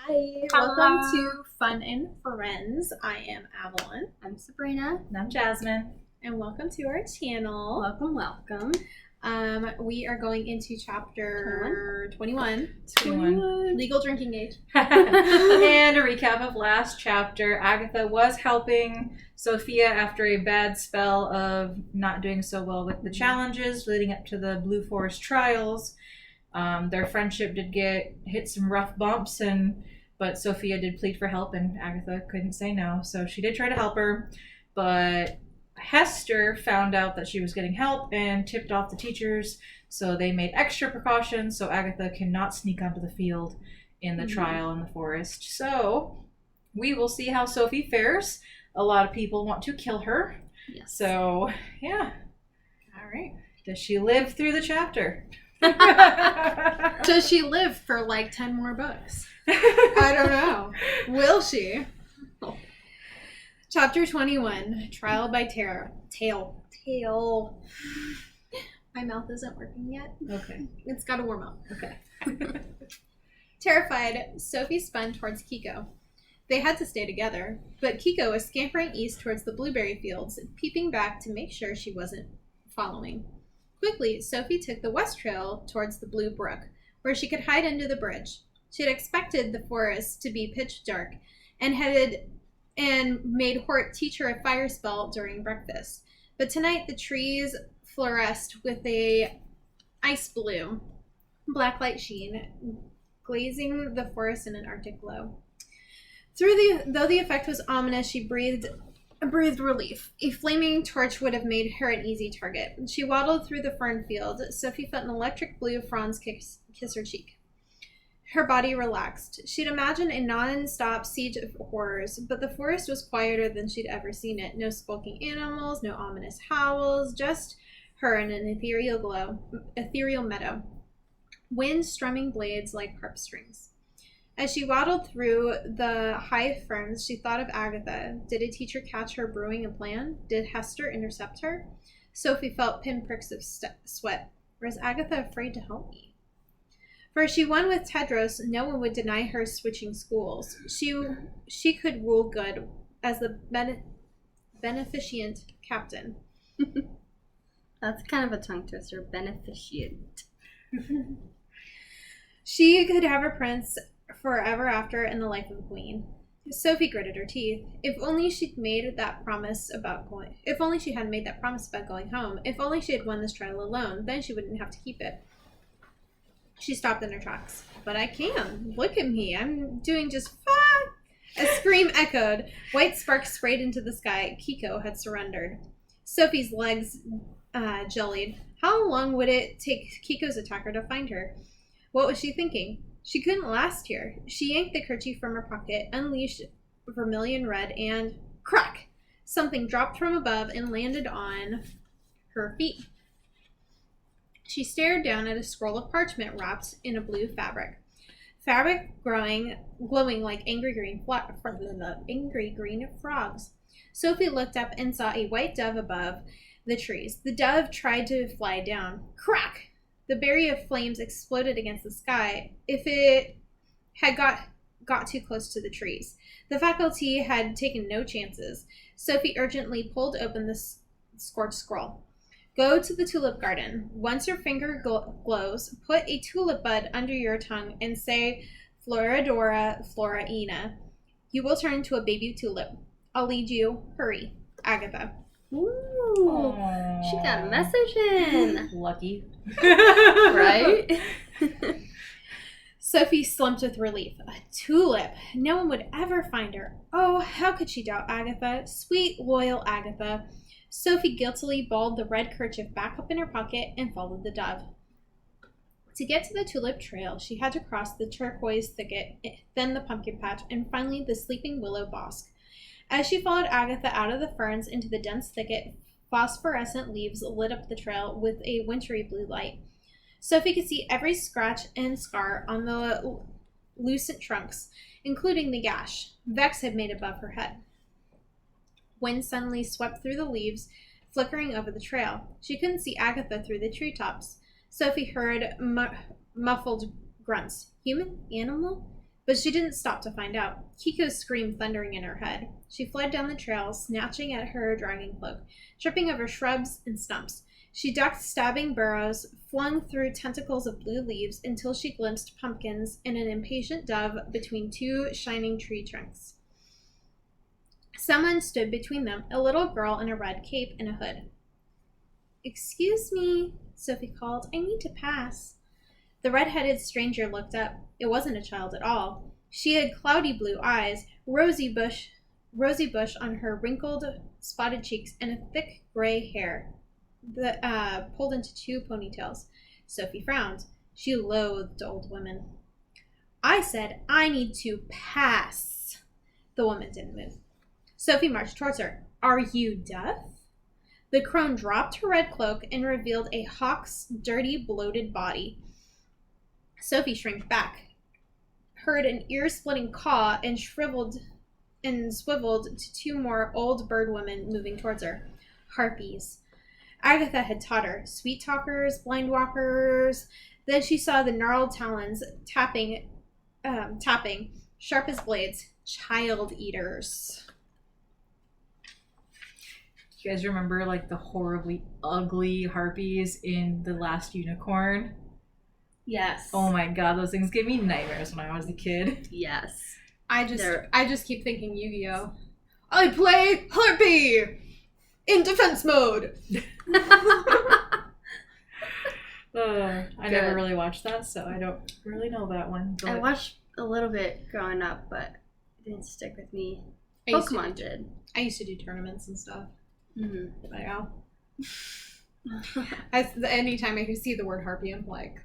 Hi, welcome to Fun and Friends. I am Avalon. I'm Sabrina. And I'm Jasmine. And welcome to our channel. Welcome. We are going into chapter 21. 21. Legal drinking age. And a recap of last chapter. Agatha was helping Sophia after a bad spell of not doing so well with the challenges leading up to the Blue Forest trials. Their friendship did hit some rough bumps, but Sophia did plead for help, and Agatha couldn't say no. So she did try to help her, but Hester found out that she was getting help and tipped off the teachers, so they made extra precautions so Agatha cannot sneak onto the field in the trial in the forest. So we will see how Sophie fares. A lot of people want to kill her. Yes. So, yeah. All right. Does she live through the chapter? Does she live for like 10 more books? I don't know. Will she? Oh. Chapter 21, Trial by Tail. My mouth isn't working yet. Okay. It's got to warm up. Okay. Terrified, Sophie spun towards Kiko. They had to stay together, but Kiko was scampering east towards the blueberry fields, peeping back to make sure she wasn't following. Quickly, Sophie took the west trail towards the Blue Brook, where she could hide under the bridge. She had expected the forest to be pitch dark and made Hort teach her a fire spell during breakfast. But tonight the trees fluoresced with a ice blue, blacklight sheen, glazing the forest in an arctic glow. Though the effect was ominous, she breathed relief. A flaming torch would have made her an easy target. She waddled through the fern field. Sophie felt an electric blue fronds kiss her cheek. Her body relaxed. She'd imagined a non-stop siege of horrors, but the forest was quieter than she'd ever seen it. No skulking animals, no ominous howls, just her in an ethereal meadow. Wind strumming blades like harp strings. As she waddled through the high ferns, she thought of Agatha. Did a teacher catch her brewing a plan? Did Hester intercept her? Sophie felt pinpricks of sweat. Was Agatha afraid to help me? For if she won with Tedros, no one would deny her switching schools. She could rule good as the beneficent captain. That's kind of a tongue twister. Beneficent. She could have a prince forever after in the life of a queen. Sophie gritted her teeth. If only she had made that promise about going home. If only she had won this trial alone, then she wouldn't have to keep it. She stopped in her tracks. But I can. Look at me. I'm doing just fine. A scream echoed. White sparks sprayed into the sky. Kiko had surrendered. Sophie's legs jellied. How long would it take Kiko's attacker to find her? What was she thinking? She couldn't last here. She yanked the kerchief from her pocket, unleashed vermilion red, and crack! Something dropped from above and landed on her feet. She stared down at a scroll of parchment wrapped in a blue fabric. Fabric glowing like angry green frogs. Sophie looked up and saw a white dove above the trees. The dove tried to fly down. Crack! The berry of flames exploded against the sky. If it had got too close to the trees. The faculty had taken no chances. Sophie urgently pulled open the scorched scroll. Go to the tulip garden. Once your finger glows, put a tulip bud under your tongue and say, Floridora Floraina. You will turn to a baby tulip. I'll lead you. Hurry. Agatha. Ooh. Aww. She got a message in. Lucky. Right? Sophie slumped with relief. A tulip. No one would ever find her. Oh, how could she doubt Agatha? Sweet, loyal Agatha. Sophie guiltily balled the red kerchief back up in her pocket and followed the dove. To get to the tulip trail, she had to cross the turquoise thicket, then the pumpkin patch, and finally the sleeping willow bosque. As she followed Agatha out of the ferns into the dense thicket, phosphorescent leaves lit up the trail with a wintry blue light. Sophie could see every scratch and scar on the lucent trunks, including the gash Vex had made above her head. Wind suddenly swept through the leaves, flickering over the trail. She couldn't see Agatha through the treetops. Sophie heard muffled grunts. Human? Animal? But she didn't stop to find out. Kiko screamed thundering in her head. She fled down the trail, snatching at her dragging cloak, tripping over shrubs and stumps. She ducked stabbing burrows, flung through tentacles of blue leaves until she glimpsed pumpkins and an impatient dove between two shining tree trunks. Someone stood between them, a little girl in a red cape and a hood. "Excuse me," Sophie called. "I need to pass." The red-headed stranger looked up. It wasn't a child at all. She had cloudy blue eyes, rosy bush on her wrinkled, spotted cheeks, and a thick gray hair that pulled into two ponytails. Sophie frowned. She loathed old women. "I said I need to pass." The woman didn't move. Sophie marched towards her. "Are you deaf?" The crone dropped her red cloak and revealed a hawk's dirty, bloated body. Sophie shrank back, heard an ear-splitting caw, and swiveled to two more old bird women moving towards her. Harpies. Agatha had taught her. Sweet talkers, blind walkers. Then she saw the gnarled talons tapping, sharp as blades. Child eaters. You guys remember like the horribly ugly harpies in The Last Unicorn? Yes. Oh my god, those things gave me nightmares when I was a kid. Yes. I just keep thinking Yu-Gi-Oh! I play Harpy in defense mode. I never really watched that, so I don't really know that one. But... I watched a little bit growing up, but it didn't stick with me. Pokemon did. I used to do tournaments and stuff. Mm-hmm. But yeah. Anytime I can see the word Harpy, I'm like,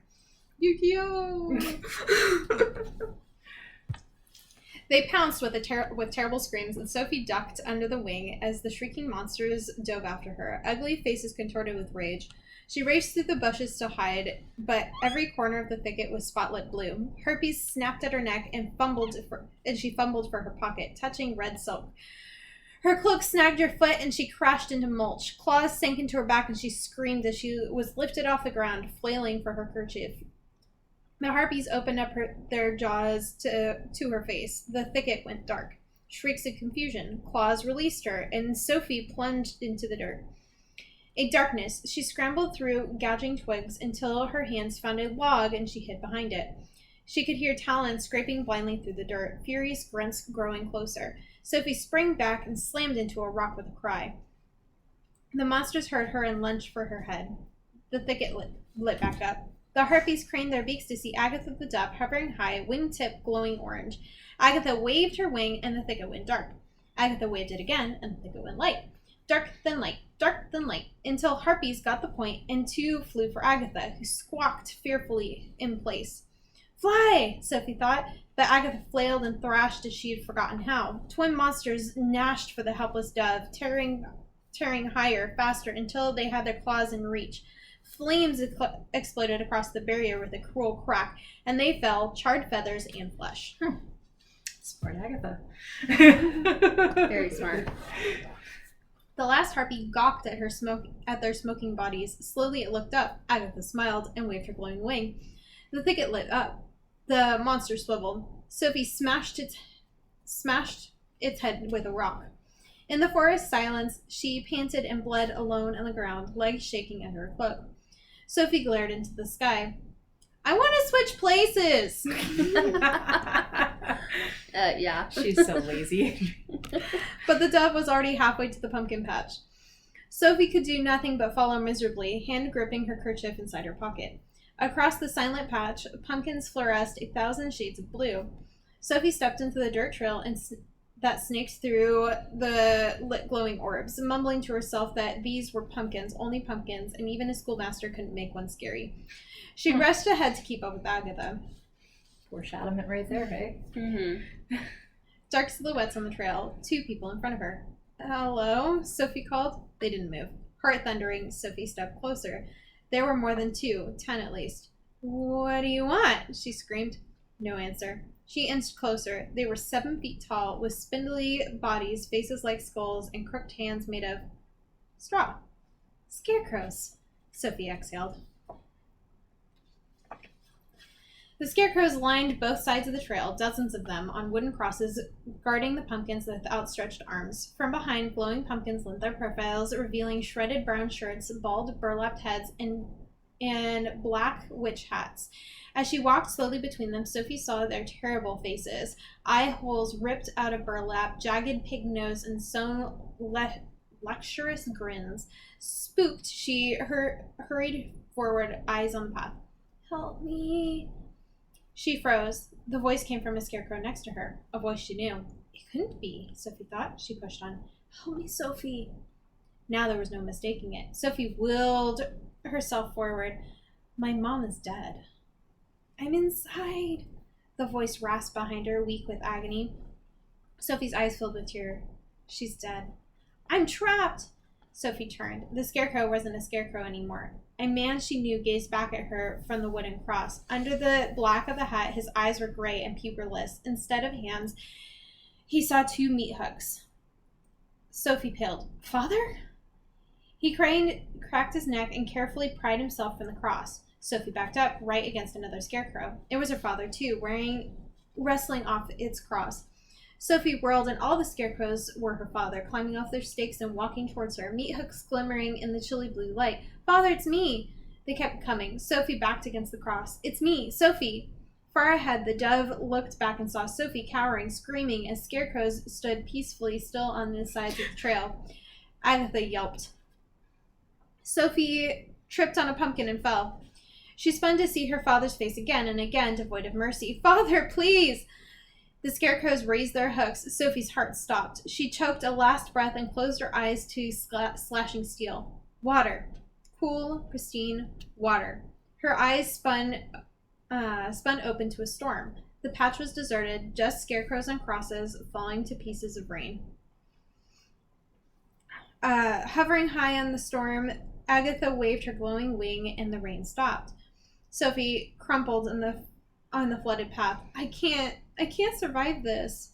Yu-Gi-Oh! They pounced with terrible screams, and Sophie ducked under the wing as the shrieking monsters dove after her, ugly faces contorted with rage. She raced through the bushes to hide, but every corner of the thicket was spotlit blue. Harpies snapped at her neck and she fumbled for her pocket, touching red silk. Her cloak snagged her foot, and she crashed into mulch. Claws sank into her back, and she screamed as she was lifted off the ground, flailing for her kerchief. The harpies opened up their jaws to her face. The thicket went dark. Shrieks of confusion. Claws released her, and Sophie plunged into the dirt. A darkness. She scrambled through gouging twigs until her hands found a log, and she hid behind it. She could hear talons scraping blindly through the dirt, furious grunts growing closer. Sophie sprang back and slammed into a rock with a cry. The monsters heard her and lunged for her head. The thicket lit back up. The harpies craned their beaks to see Agatha the dove hovering high, wingtip glowing orange. Agatha waved her wing, and the thicket went dark. Agatha waved it again, and the thicket went light. Dark, then light, until harpies got the point, and two flew for Agatha, who squawked fearfully in place. Fly, Sophie thought, but Agatha flailed and thrashed as she had forgotten how. Twin monsters gnashed for the helpless dove, tearing higher, faster, until they had their claws in reach. Flames exploded across the barrier with a cruel crack, and they fell, charred feathers and flesh. Smart Agatha. Very smart. The last harpy gawked at their smoking bodies. Slowly it looked up. Agatha smiled and waved her glowing wing. The thicket lit up. The monster swiveled. Sophie smashed its head with a rock. In the forest silence, she panted and bled alone on the ground, legs shaking under her cloak. Sophie glared into the sky. I want to switch places! Yeah. She's so lazy. But the dove was already halfway to the pumpkin patch. Sophie could do nothing but follow miserably, hand gripping her kerchief inside her pocket. Across the silent patch, pumpkins fluoresced 1,000 shades of blue. Sophie stepped into the dirt trail that snaked through the lit glowing orbs, mumbling to herself that these were pumpkins, only pumpkins, and even a schoolmaster couldn't make one scary. She rushed ahead to keep up with Agatha. Foreshadowment right there, hey? Mm-hmm. Dark silhouettes on the trail, two people in front of her. Hello, Sophie called. They didn't move. Heart thundering, Sophie stepped closer. There were more than 2, 10 at least. What do you want? She screamed. No answer. She inched closer. They were 7 feet tall, with spindly bodies, faces like skulls, and crooked hands made of straw. Scarecrows. Sophie exhaled. The scarecrows lined both sides of the trail, dozens of them, on wooden crosses, guarding the pumpkins with outstretched arms. From behind, glowing pumpkins lent their profiles, revealing shredded brown shirts, bald, burlapped heads, and black witch hats. As she walked slowly between them, Sophie saw their terrible faces, eye holes ripped out of burlap, jagged pig nose, and sewn luxurious grins. Spooked, she hurried forward, eyes on the path. "Help me." She froze. The voice came from a scarecrow next to her, a voice she knew. It couldn't be, Sophie thought. She pushed on. "Help me, Sophie." Now there was no mistaking it. Sophie willed herself forward. "My mom is dead." "I'm inside," the voice rasped behind her, weak with agony. Sophie's eyes filled with tears. "She's dead." "I'm trapped." Sophie turned. The scarecrow wasn't a scarecrow anymore. A man she knew gazed back at her from the wooden cross. Under the black of the hat, his eyes were gray and pupilless. Instead of hands, he saw 2 meat hooks. Sophie paled. "Father?" He cracked his neck and carefully pried himself from the cross. Sophie backed up, right against another scarecrow. It was her father, too, wrestling off its cross. Sophie whirled, and all the scarecrows were her father, climbing off their stakes and walking towards her, meat hooks glimmering in the chilly blue light. "Father, it's me!" They kept coming. Sophie backed against the cross. "It's me, Sophie!" Far ahead, the dove looked back and saw Sophie cowering, screaming, as scarecrows stood peacefully still on the sides of the trail. Agatha yelped. Sophie tripped on a pumpkin and fell. She spun to see her father's face again and again, devoid of mercy. "Father, please!" The scarecrows raised their hooks. Sophie's heart stopped. She choked a last breath and closed her eyes to slashing steel. Water. Cool, pristine water. Her eyes spun open to a storm. The patch was deserted, just scarecrows on crosses falling to pieces of rain. Hovering high on the storm, Agatha waved her glowing wing and the rain stopped. Sophie crumpled on the flooded path. I can't survive this."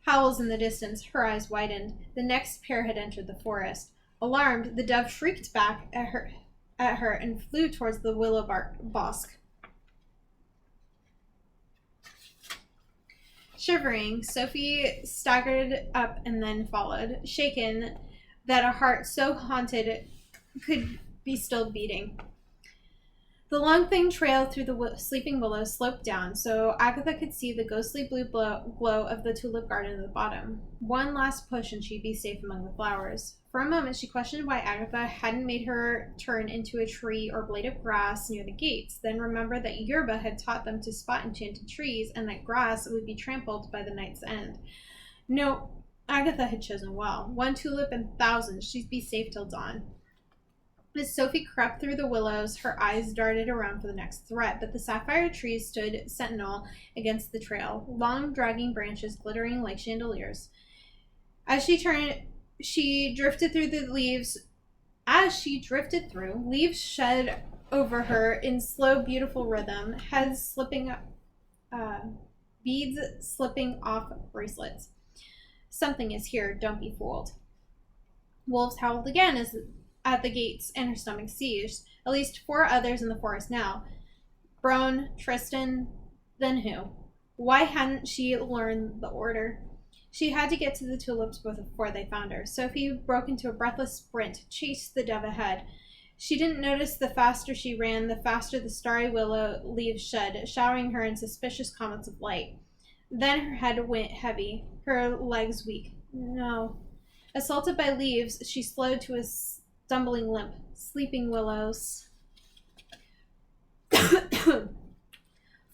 Howls in the distance. Her eyes widened. The next pair had entered the forest. Alarmed, the dove shrieked back at her and flew towards the willow bosque. Shivering, Sophie staggered up and then followed, shaken that a heart so haunted could be still beating. The long thin trail through the sleeping willows sloped down, so Agatha could see the ghostly blue glow of the tulip garden at the bottom. One last push and she'd be safe among the flowers. For a moment, she questioned why Agatha hadn't made her turn into a tree or blade of grass near the gates, then remembered that Yerba had taught them to spot enchanted trees and that grass would be trampled by the night's end. No, Agatha had chosen well. 1 tulip and thousands. She'd be safe till dawn. As Sophie crept through the willows, her eyes darted around for the next threat, but the sapphire trees stood sentinel against the trail, long dragging branches glittering like chandeliers. As she drifted through the leaves. Leaves shed over her in slow, beautiful rhythm, heads slipping up, beads slipping off bracelets. Something is here, don't be fooled. Wolves howled again at the gates, and her stomach seized. At least 4 others in the forest now. Brone, Tristan, then who? Why hadn't she learned the order? She had to get to the tulips before they found her. Sophie broke into a breathless sprint, chased the dove ahead. She didn't notice the faster she ran, the faster the starry willow leaves shed, showering her in suspicious comets of light. Then her head went heavy, her legs weak. No. Assaulted by leaves, she slowed to a stumbling limp. Sleeping willows.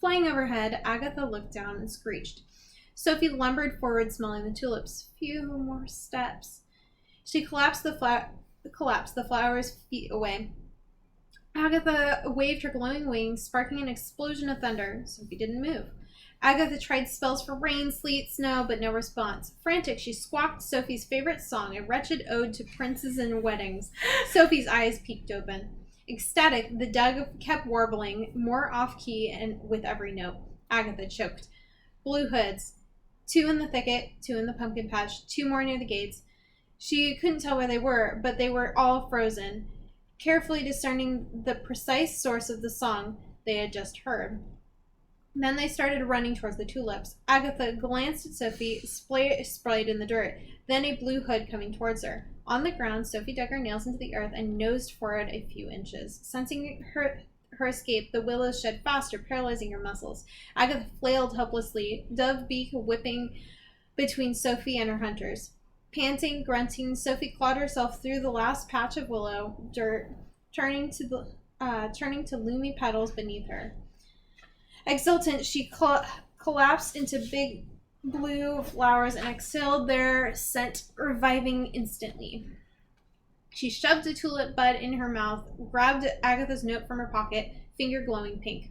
Flying overhead, Agatha looked down and screeched. Sophie lumbered forward, smelling the tulips. Few more steps. She collapsed the flowers feet away. Agatha waved her glowing wings, sparking an explosion of thunder. Sophie didn't move. Agatha tried spells for rain, sleet, snow, but no response. Frantic, she squawked Sophie's favorite song, a wretched ode to princes and weddings. Sophie's eyes peeked open. Ecstatic, the dove kept warbling, more off-key and with every note. Agatha choked. Blue hoods. 2 in the thicket, 2 in the pumpkin patch, 2 more near the gates. She couldn't tell where they were, but they were all frozen, carefully discerning the precise source of the song they had just heard. Then they started running towards the tulips. Agatha glanced at Sophie, splayed in the dirt, then a blue hood coming towards her. On the ground, Sophie dug her nails into the earth and nosed forward a few inches. Sensing her escape, the willows shed faster, paralyzing her muscles. Agatha flailed helplessly, dove beak whipping between Sophie and her hunters. Panting, grunting, Sophie clawed herself through the last patch of willow dirt, turning to loomy petals beneath her. Exultant, she collapsed into big blue flowers and exhaled their scent, reviving instantly. She shoved a tulip bud in her mouth, grabbed Agatha's note from her pocket, finger glowing pink.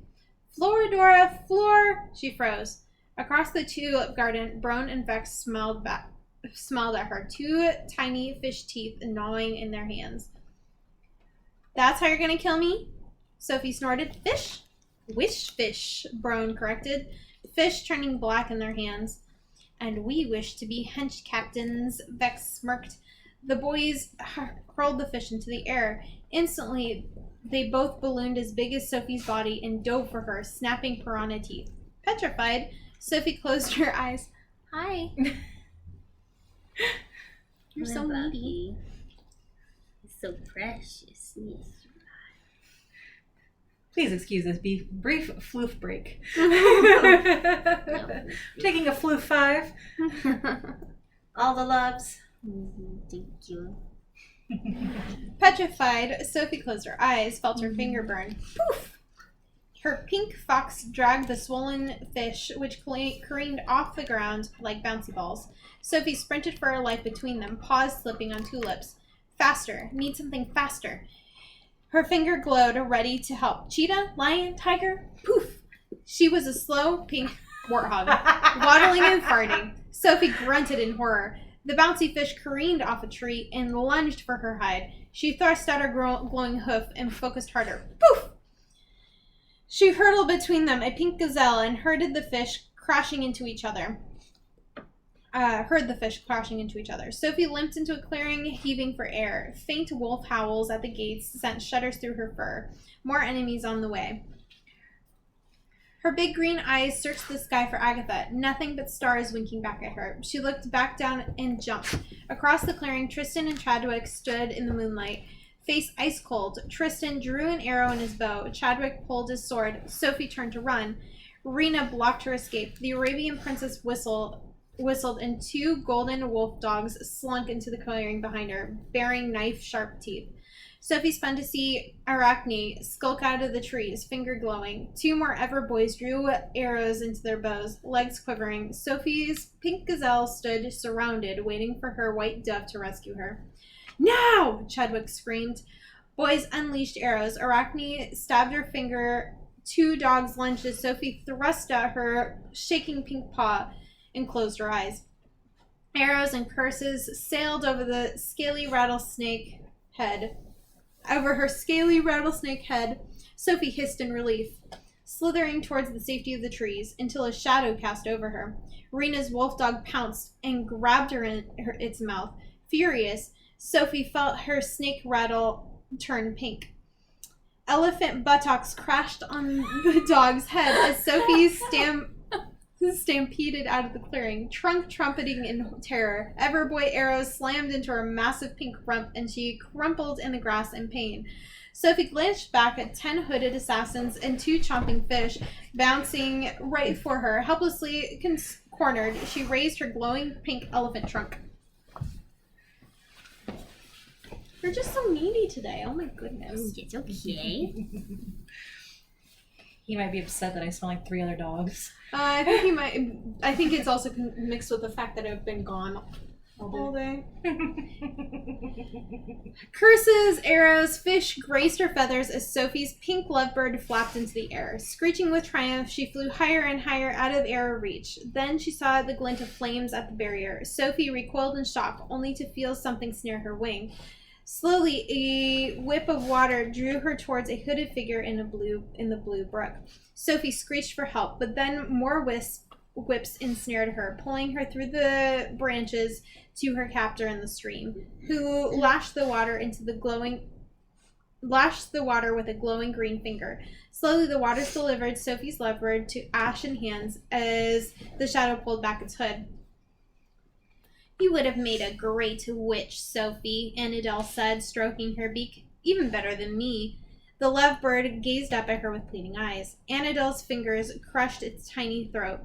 Floridora, Flor! She froze. Across the tulip garden, Brone and Vex smiled at her, two tiny fish teeth gnawing in their hands. That's how you're gonna kill me? Sophie snorted. Fish? Wish fish, Brone corrected, fish turning black in their hands. And we wish to be hench captains, Vex smirked. The boys hurled the fish into the air. Instantly, they both ballooned as big as Sophie's body and dove for her, snapping piranha teeth. Petrified, Sophie closed her eyes. Hi. You're so needy. It's so precious. Please excuse this brief floof break. No. Taking a floof 5. All the loves. Thank you. Petrified, Sophie closed her eyes, felt her finger burn. Poof! Her pink fox dragged the swollen fish, which careened off the ground like bouncy balls. Sophie sprinted for her life between them, paws slipping on tulips. Faster. Need something faster. Her finger glowed, ready to help. Cheetah? Lion? Tiger? Poof! She was a slow pink warthog, waddling and farting. Sophie grunted in horror. The bouncy fish careened off a tree and lunged for her hide. She thrust out her glowing hoof and focused harder. Poof! She hurtled between them, a pink gazelle, and heard the fish crashing into each other. Sophie limped into a clearing, heaving for air. Faint wolf howls at the gates sent shudders through her fur. More enemies on the way. Her big green eyes searched the sky for Agatha. Nothing but stars winking back at her. She looked back down and jumped. Across the clearing, Tristan and Chadwick stood in the moonlight, face ice cold. Tristan drew an arrow in his bow. Chadwick pulled his sword. Sophie turned to run. Rena blocked her escape. The Arabian princess whistled, and two golden wolf dogs slunk into the clearing behind her, bearing knife-sharp teeth. Sophie spun to see Arachne skulk out of the trees, finger glowing. Two more Ever boys drew arrows into their bows, legs quivering. Sophie's pink gazelle stood surrounded, waiting for her white dove to rescue her. Now! Chadwick screamed. Boys unleashed arrows. Arachne stabbed her finger. Two dogs lunged as Sophie thrust out her shaking pink paw and closed her eyes. Arrows and curses sailed over the scaly rattlesnake head. Over her scaly rattlesnake head, Sophie hissed in relief, slithering towards the safety of the trees until a shadow cast over her. Rena's wolf dog pounced and grabbed her in its mouth. Furious, Sophie felt her snake rattle turn pink. Elephant buttocks crashed on the dog's head as Sophie stampeded out of the clearing, trunk trumpeting in terror. Everboy arrows slammed into her massive pink rump, and she crumpled in the grass in pain. Sophie glanced back at 10 hooded assassins and 2 chomping fish bouncing right for her. Helplessly cornered, she raised her glowing pink elephant trunk. You're just so needy today. Oh my goodness. It's okay. He might be upset that I smell like 3 other dogs. I think he might. I think it's also mixed with the fact that I've been gone all day. Curses, arrows, fish graced her feathers as Sophie's pink lovebird flapped into the air. Screeching with triumph, she flew higher and higher out of arrow reach. Then she saw the glint of flames at the barrier. Sophie recoiled in shock, only to feel something snare her wing. Slowly, a whip of water drew her towards a hooded figure in the blue brook. Sophie screeched for help, but then more whips ensnared her, pulling her through the branches to her captor in the stream, who lashed the water into the glowing lashed the water with a glowing green finger. Slowly, the waters delivered Sophie's lovebird to ashen hands as the shadow pulled back its hood. You would have made a great witch, Sophie, Annabelle said, stroking her beak. Even better than me. The lovebird gazed up at her with pleading eyes. Annabelle's fingers crushed its tiny throat.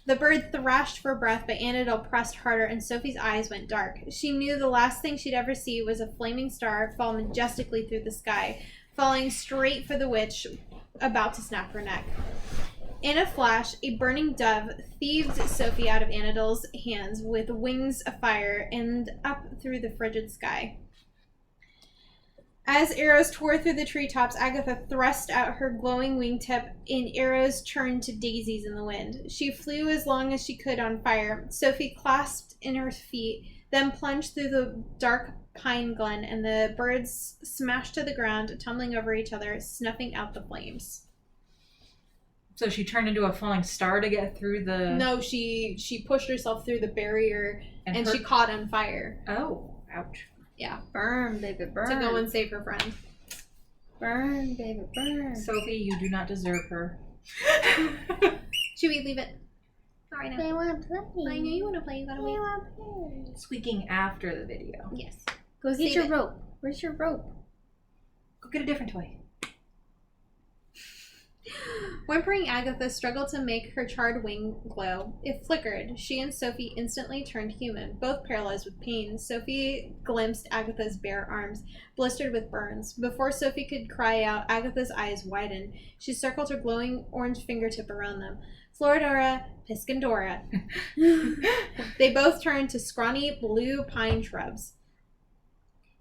The bird thrashed for breath, but Annabelle pressed harder, and Sophie's eyes went dark. She knew the last thing she'd ever see was a flaming star fall majestically through the sky, falling straight for the witch, about to snap her neck. In a flash, a burning dove thieved Sophie out of Annabelle's hands with wings afire and up through the frigid sky. As arrows tore through the treetops, Agatha thrust out her glowing wingtip, and arrows turned to daisies in the wind. She flew as long as she could on fire. Sophie clasped in her feet, then plunged through the dark pine glen, and the birds smashed to the ground, tumbling over each other, snuffing out the flames. So she turned into a falling star to get through the... No, she pushed herself through the barrier, and she caught on fire. Oh, ouch. Yeah. Burn, baby, burn. To go and save her friend. Burn, baby, burn. Sophie, you do not deserve her. Should we leave it? Not right now. I want to play. I know you want to play. You gotta I wait. want to play. Squeaking after the video. Yes. Go Save get your it. rope. Where's your rope? Go get a different toy. Whimpering Agatha struggled to make her charred wing glow. It flickered. She and Sophie instantly turned human, both paralyzed with pain. Sophie glimpsed Agatha's bare arms, blistered with burns. Before Sophie could cry out, Agatha's eyes widened. She circled her glowing orange fingertip around them. Floridora, Piscandora. They both turned to scrawny blue pine shrubs.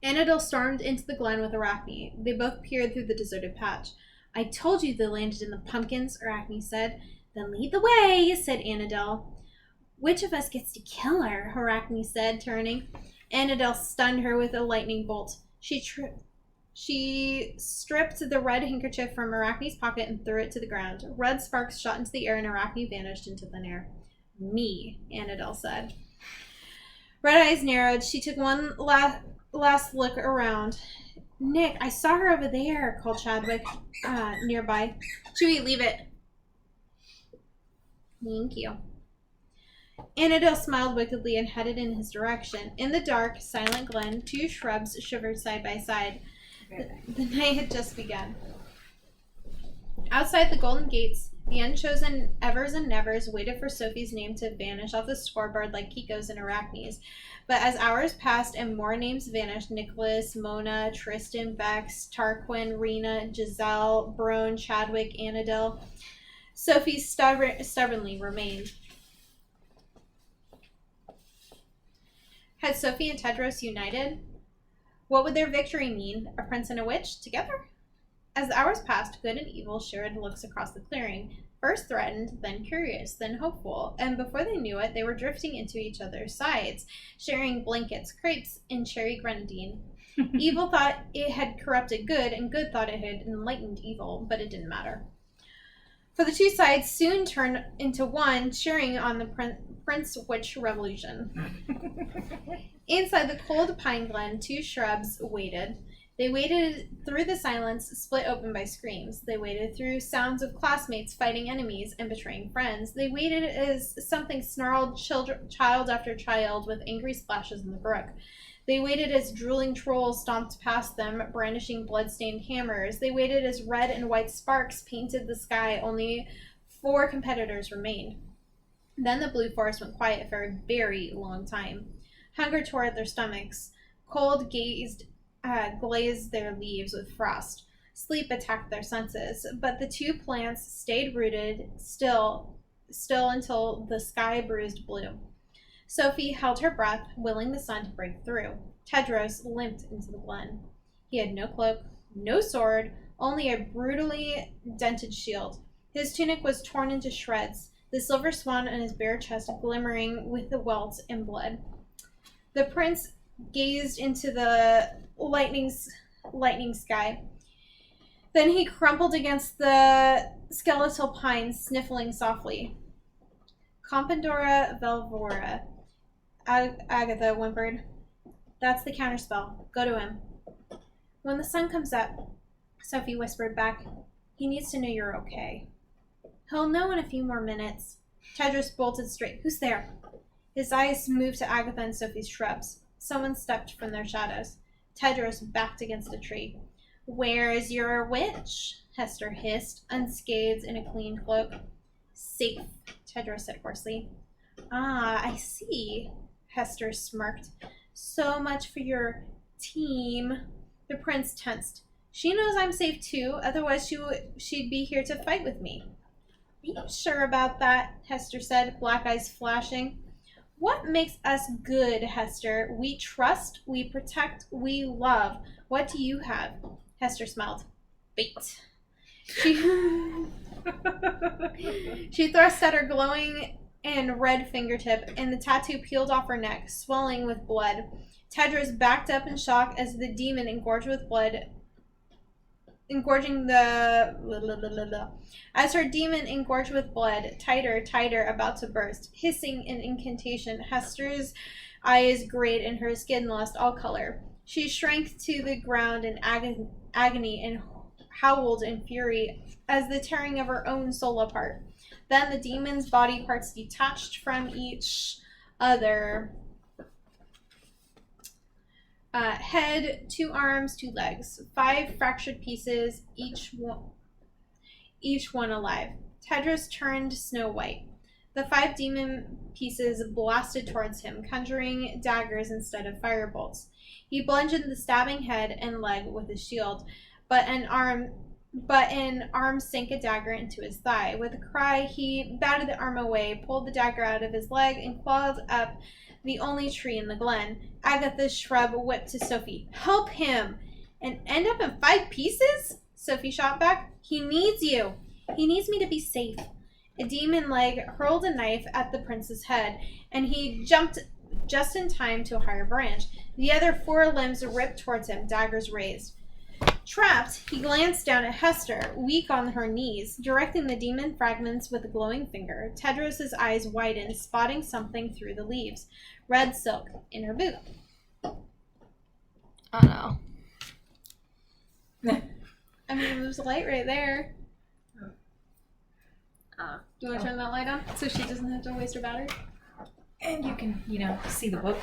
Annabelle stormed into the glen with Arachne. They both peered through the deserted patch. I told you they landed in the pumpkins, Arachne said. Then lead the way, said Annabelle. Which of us gets to kill her? Arachne said, turning. Annabelle stunned her with a lightning bolt. She stripped the red handkerchief from Arachne's pocket and threw it to the ground. Red sparks shot into the air and Arachne vanished into thin air. Me, Annabelle said. Red eyes narrowed. She took one last look around. Nick, I saw her over there, called Chadwick, nearby. Should we leave it? Thank you. Annabelle smiled wickedly and headed in his direction. In the dark, silent glen, two shrubs shivered side by side. The night had just begun. Outside the golden gates, the unchosen Evers and Nevers waited for Sophie's name to vanish off the scoreboard like Kiko's and Arachne's. But as hours passed and more names vanished, Nicholas, Mona, Tristan, Bex, Tarquin, Rena, Giselle, Brone, Chadwick, Annabelle, Sophie stubbornly remained. Had Sophie and Tedros united? What would their victory mean? A prince and a witch together? As the hours passed, good and evil shared looks across the clearing. First threatened, then curious, then hopeful, and before they knew it, they were drifting into each other's sides, sharing blankets, crepes, and cherry grenadine. Evil thought it had corrupted good, and good thought it had enlightened evil, but it didn't matter. For the two sides soon turned into one, cheering on the Prince-Witch Revolution. Inside the cold pine glen, two shrubs waited. They waited through the silence split open by screams. They waited through sounds of classmates fighting enemies and betraying friends. They waited as something snarled child after child with angry splashes in the brook. They waited as drooling trolls stomped past them, brandishing blood-stained hammers. They waited as red and white sparks painted the sky. Only 4 competitors remained. Then the blue forest went quiet for a very long time. Hunger tore at their stomachs. Cold glazed their leaves with frost. Sleep attacked their senses, but the two plants stayed rooted still until the sky bruised blue. Sophie held her breath, willing the sun to break through. Tedros limped into the glen. He had no cloak, no sword, only a brutally dented shield. His tunic was torn into shreds, the silver swan on his bare chest glimmering with the welts and blood. The prince gazed into the lightning sky. Then he crumpled against the skeletal pines, sniffling softly. Compandora Velvora, Agatha whimpered. That's the counterspell. Go to him. When the sun comes up, Sophie whispered back, he needs to know you're okay. He'll know in a few more minutes. Tedros bolted straight. Who's there? His eyes moved to Agatha and Sophie's shrubs. Someone stepped from their shadows. Tedros backed against a tree. Where's your witch? Hester hissed, unscathed in a clean cloak. Safe, Tedros said hoarsely. Ah, I see, Hester smirked. So much for your team. The prince tensed. She knows I'm safe too, otherwise she'd be here to fight with me. Are you sure about that? Hester said, black eyes flashing. What makes us good, Hester? We trust, we protect, we love. What do you have? Hester smiled. Bait. She thrust at her glowing and red fingertip, and the tattoo peeled off her neck, swelling with blood. Tedros backed up in shock as the demon engorged with blood. As her demon engorged with blood, tighter, about to burst. Hissing an incantation, Hester's eyes grayed and her skin lost all color. She shrank to the ground in agony and howled in fury as the tearing of her own soul apart. Then the demon's body parts detached from each other. Head, 2 arms, 2 legs, 5 fractured pieces, each one alive. Tedros turned snow white. The 5 demon pieces blasted towards him, conjuring daggers instead of firebolts. He bludgeoned the stabbing head and leg with his shield, but an arm sank a dagger into his thigh. With a cry, he batted the arm away, pulled the dagger out of his leg, and clawed up the only tree in the glen. Agatha's shrub whipped to Sophie. Help him! And end up in 5 pieces? Sophie shot back. He needs you. He needs me to be safe. A demon leg hurled a knife at the prince's head, and he jumped just in time to a higher branch. The other 4 limbs ripped towards him, daggers raised. Trapped, he glanced down at Hester, weak on her knees, directing the demon fragments with a glowing finger. Tedros' eyes widened, spotting something through the leaves. Red silk in her boot. Oh no. I mean, there's a light right there. Do you want to turn that light on so she doesn't have to waste her battery? And you can, see the book.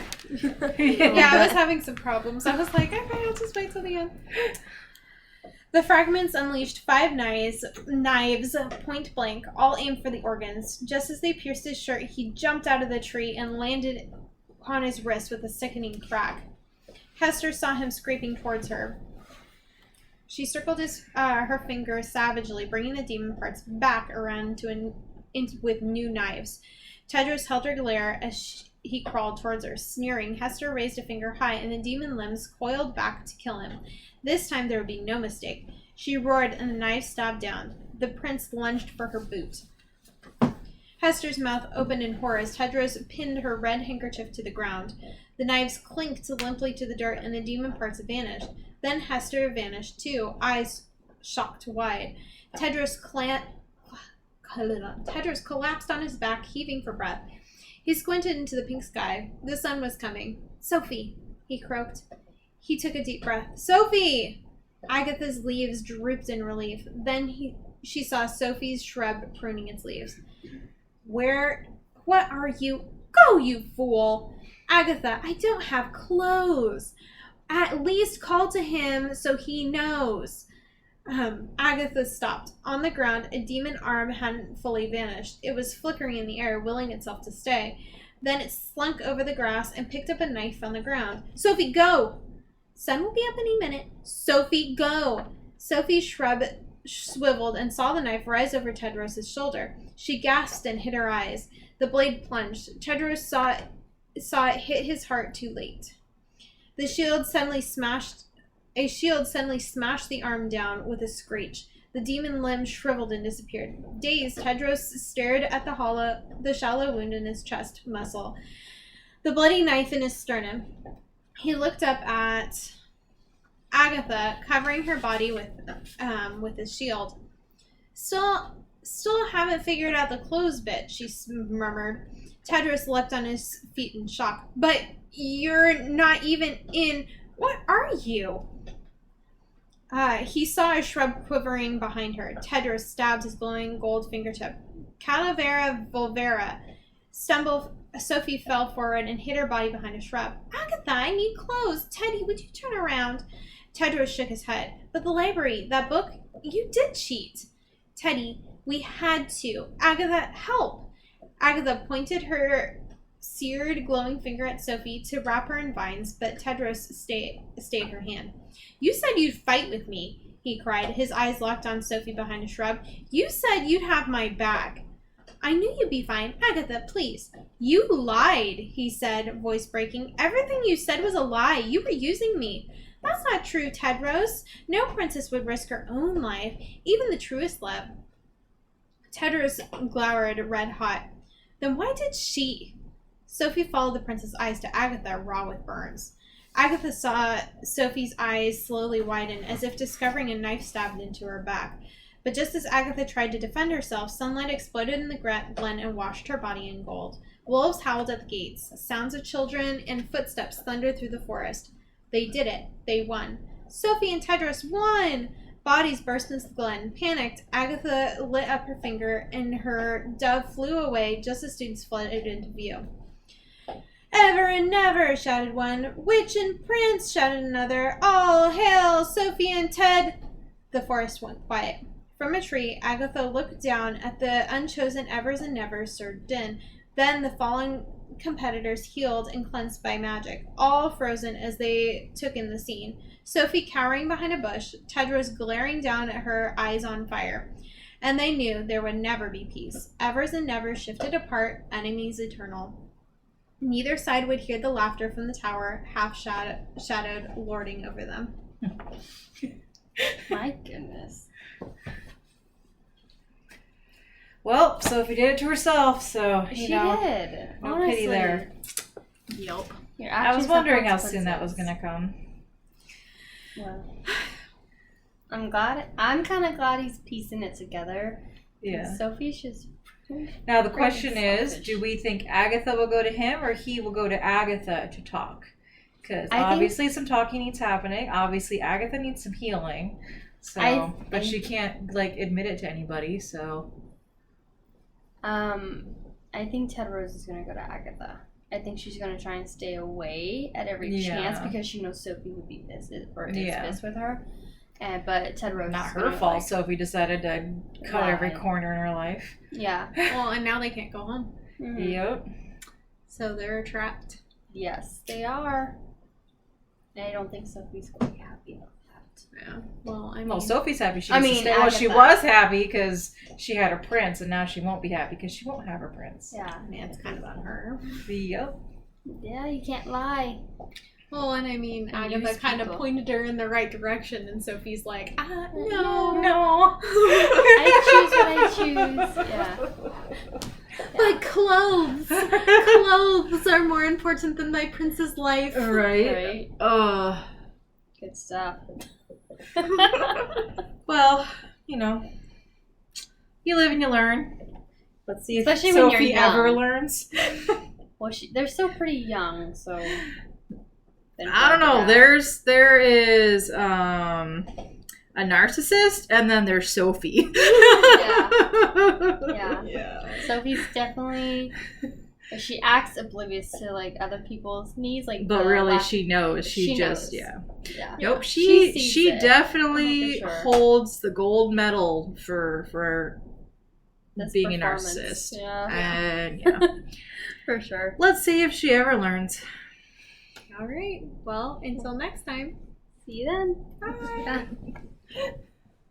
Yeah, I was having some problems. I was like, okay, I'll just wait till the end. The fragments unleashed 5 knives, point blank, all aimed for the organs. Just as they pierced his shirt, he jumped out of the tree and landed on his wrist with a sickening crack. Hester saw him scraping towards her. She circled her finger savagely, bringing the demon parts back around with new knives. Tedros held her glare as he crawled towards her. Sneering, Hester raised a finger high, and the demon limbs coiled back to kill him. This time there would be no mistake. She roared, and the knife stabbed down. The prince lunged for her boot. Hester's mouth opened in horror as Tedros pinned her red handkerchief to the ground. The knives clinked limply to the dirt, and the demon parts vanished. Then Hester vanished too, eyes shocked wide. Tedros collapsed on his back, heaving for breath. He squinted into the pink sky. The sun was coming. Sophie, he croaked. He took a deep breath. Sophie! Agatha's leaves drooped in relief. Then she saw Sophie's shrub pruning its leaves. What are you? Go, you fool! Agatha, I don't have clothes. At least call to him so he knows. Agatha stopped. On the ground, a demon arm hadn't fully vanished. It was flickering in the air, willing itself to stay. Then it slunk over the grass and picked up a knife on the ground. Sophie, go! Sun will be up any minute. Sophie, go! Sophie's shrub swiveled and saw the knife rise over Tedros' shoulder. She gasped and hid her eyes. The blade plunged. Tedros saw it hit his heart too late. A shield suddenly smashed the arm down with a screech. The demon limb shriveled and disappeared. Dazed, Tedros stared at the shallow wound in his chest muscle, the bloody knife in his sternum. He looked up at Agatha, covering her body with his shield. Still haven't figured out the clothes bit, she murmured. Tedros leapt on his feet in shock. But you're not even in... What are you? He saw a shrub quivering behind her. Tedros stabbed his glowing gold fingertip. Calavera volvera. Sophie fell forward and hit her body behind a shrub. Agatha, I need clothes. Teddy, would you turn around? Tedros shook his head. But the library, that book, you did cheat. Teddy, we had to. Agatha, help. Agatha pointed her seared, glowing finger at Sophie to wrap her in vines, but Tedros stayed her hand. You said you'd fight with me, he cried, his eyes locked on Sophie behind a shrub. You said you'd have my back. I knew you'd be fine. Agatha, please. You lied, he said, voice breaking. Everything you said was a lie. You were using me. That's not true, Tedros. No princess would risk her own life, even the truest love. Tedros glowered red hot. Then why did she? Sophie followed the prince's eyes to Agatha, raw with burns. Agatha saw Sophie's eyes slowly widen, as if discovering a knife stabbed into her back. But just as Agatha tried to defend herself, sunlight exploded in the glen and washed her body in gold. Wolves howled at the gates. Sounds of children and footsteps thundered through the forest. They did it. They won. Sophie and Tedros won! Bodies burst into the glen. Panicked, Agatha lit up her finger, and her dove flew away just as students flooded into view. Ever and never, shouted one. Witch and prince, shouted another. All hail, Sophie and Ted! The forest went quiet. From a tree, Agatha looked down at the unchosen Evers and Nevers surged in. Then the fallen competitors healed and cleansed by magic, all frozen as they took in the scene. Sophie cowering behind a bush, Tedros glaring down at her, eyes on fire. And they knew there would never be peace. Evers and Nevers shifted apart, enemies eternal. Neither side would hear the laughter from the tower, half-shadowed, lording over them. My goodness. Well, Sophie did it to herself, so, She did. no Honestly. pity there. Yup. I was wondering how soon that was going to come. Well, I'm kind of glad he's piecing it together. Yeah. Sophie's just... Now, the question is, selfish. do we think Agatha will go to him or he will go to Agatha to talk? Because obviously some talking needs happening. Obviously, Agatha needs some healing. So, but she can't, admit it to anybody, so... I think Tedros is going to go to Agatha. I think she's going to try and stay away at every chance because she knows Sophie would be pissed pissed with her. But Tedros not is her gonna, fault. Sophie decided to cut every corner in her life. Yeah. Well, and now they can't go home. Mm-hmm. Yep. So they're trapped. Yes, they are. And I don't think Sophie's going to be happy about that. Yeah. Well, Sophie's happy. She she was happy because she had her prince, and now she won't be happy because she won't have her prince. Yeah. Yeah, it's kind of on her. Yep. Yeah, you can't lie. Well, and Agatha kind of pointed her in the right direction, and Sophie's like, no. I choose what I choose. Yeah. But clothes are more important than my prince's life. Right. Good stuff. Well, you live and you learn. Let's see if Especially when Sophie you're young. ever learns. Well, they're still pretty young, so... I don't know. There is a narcissist, and then there's Sophie. Yeah. Sophie's definitely... She acts oblivious to other people's needs, but really she knows. She knows. Yeah. Nope. She definitely holds the gold medal for being a narcissist. Yeah. And For sure. Let's see if she ever learns. All right. Well, until next time. See you then. Bye.